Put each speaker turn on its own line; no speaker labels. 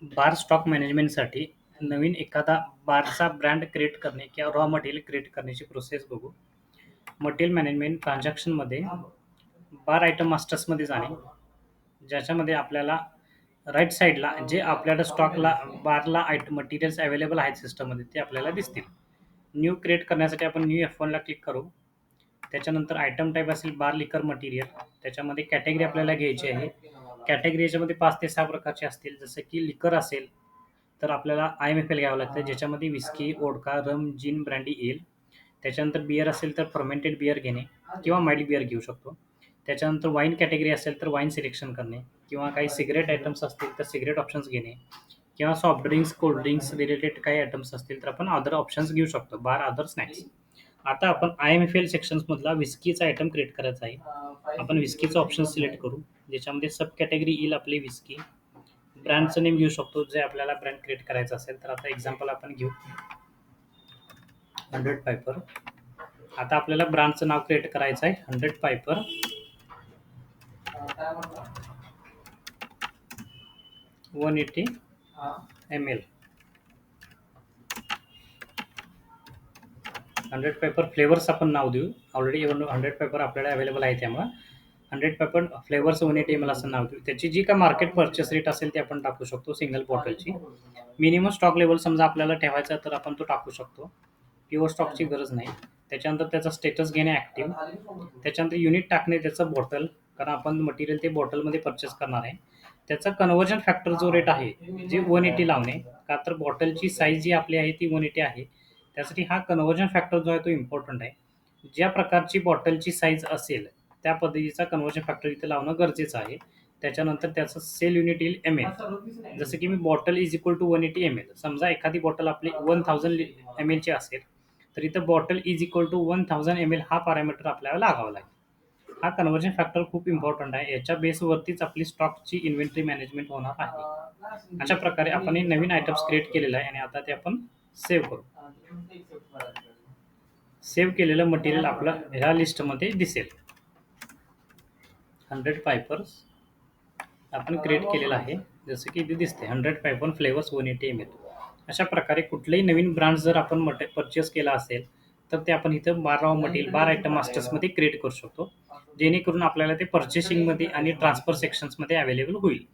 बार stock मॅनेजमेंटसाठी नवीन एखादा बारचा brand create करणे किंवा रॉ मटेरियल क्रिएट करण्याची प्रोसेस बघू. मटेरियल मॅनेजमेंट ट्रान्झॅक्शनमध्ये बार आयटम मास्टर्समध्ये जाणे, ज्याच्यामध्ये आपल्याला राईट साईडला जे आपल्याला स्टॉकला बारला मटेरियल्स अवेलेबल आहेत सिस्टममध्ये ते आपल्याला दिसतील. न्यू क्रिएट करण्यासाठी आपण न्यू F1ला क्लिक करू. त्याच्यानंतर आयटम टाईप असेल बार लिकर मटेरियल. त्याच्यामध्ये कॅटेगरी आपल्याला घ्यायची आहे. कॅटेगरी याच्यामध्ये 5 ते 6 प्रकारचे असतील. जसं की लिकर असेल तर आपल्याला IMFL घ्यावं लागतं, ज्याच्यामध्ये विस्की, वोडका, रम, जिन, ब्रँडी येईल. त्याच्यानंतर बियर असेल तर फर्मेंटेड बियर घेणे किंवा माइल्ड बियर घेऊ शकतो. त्याच्यानंतर वाईन कॅटेगरी असेल तर वाईन सिलेक्शन करणे किंवा काही सिगरेट आयटम्स असतील तर सिगरेट ऑप्शन्स घेणे किंवा soft drinks, cold drinks related काही आयटम्स असतील तर आपण अदर ऑप्शन्स घेऊ शकतो, बार अदर स्नॅक्स. आता आपण IMFL सेक्शन्समधला विस्कीचा आयटम क्रिएट करायचा आहे. आपण विस्कीचा ऑप्शन सिलेक्ट करू, ज्याच्यामध्ये सब कॅटेगरी येईल आपली विस्की. ब्रँडचं नेम घेऊ शकतो, जे आपल्याला ब्रँड क्रिएट करायचं असेल तर. आता एक्झाम्पल आपण घेऊ 100 पायपर. आता आपल्याला ब्रँडचं नाव क्रिएट करायचं आहे 100 पायपर 180 ml. 100 पेपर फ्लेवर्स आपण नाव देऊ. ऑलरेडी 100 पेपर आपल्याला अवेलेबल आहे, त्यामुळे 100 पेपर फ्लेवर्स 180 ml असं नाव देऊ. त्याची जी काय मार्केट पर्चेस रेट असेल ते आपण टाकू शकतो सिंगल बॉटलची. मिनिमम स्टॉक लेवल समजा आपल्याला ठेवायचा तर आपण तो टाकू शकतो. प्युअर स्टॉकची गरज नाही. त्याच्यानंतर त्याचा स्टेटस घेणे ॲक्टिव्ह. त्याच्यानंतर युनिट टाकणे त्याचं बॉटल, कारण आपण मटेरियल ते बॉटलमध्ये परचेस करणार आहे. त्याचा कन्व्हर्जन फॅक्टर जो रेट आहे जे 180 लावणे, का तर बॉटलची साईज जी आपली आहे ती 180 आहे. त्यासाठी हा कन्व्हर्जन फॅक्टर जो आहे तो इम्पॉर्टंट आहे. ज्या प्रकारची बॉटलची साईज असेल त्या पद्धतीचा कन्व्हर्जन फॅक्टर इथे लावणं गरजेचं आहे. त्याच्यानंतर त्याचं सेल युनिट येईल ml. जसं की मी bottle is equal to 180 ml. समजा एखादी बॉटल आपली 1000 ml ची असेल तर इथं bottle is equal to 1000 ml हा पॅरामीटर आपल्याला लागावा लागेल. हा कन्व्हर्जन फॅक्टर खूप इम्पॉर्टंट आहे. याच्या बेसवरतीच आपली स्टॉकची इन्व्हेंटरी मॅनेजमेंट होणार आहे. अशा प्रकारे आपण हे नवीन आयटम्स क्रिएट केलेला आहे आणि आता ते आपण सेव्ह करू. सेव्ह केलेलं मटेरियल आपलं ह्या लिस्टमध्ये दिसेल. 100 पायपर्स आपण क्रिएट केलेलं आहे, जसं की इथे दिसते 100 पायपर फ्लेवर्स 180 ml. अशा प्रकारे कुठलेही नवीन ब्रँड जर आपण परचेस केला असेल तर ते आपण इथं बार रॉ मटेरियल बार आयटम मास्टर्समध्ये क्रिएट करू शकतो, जेणेकरून आपल्याला ते पर्चेसिंगमध्ये आणि ट्रान्सफर सेक्शन्समध्ये अवेलेबल होईल.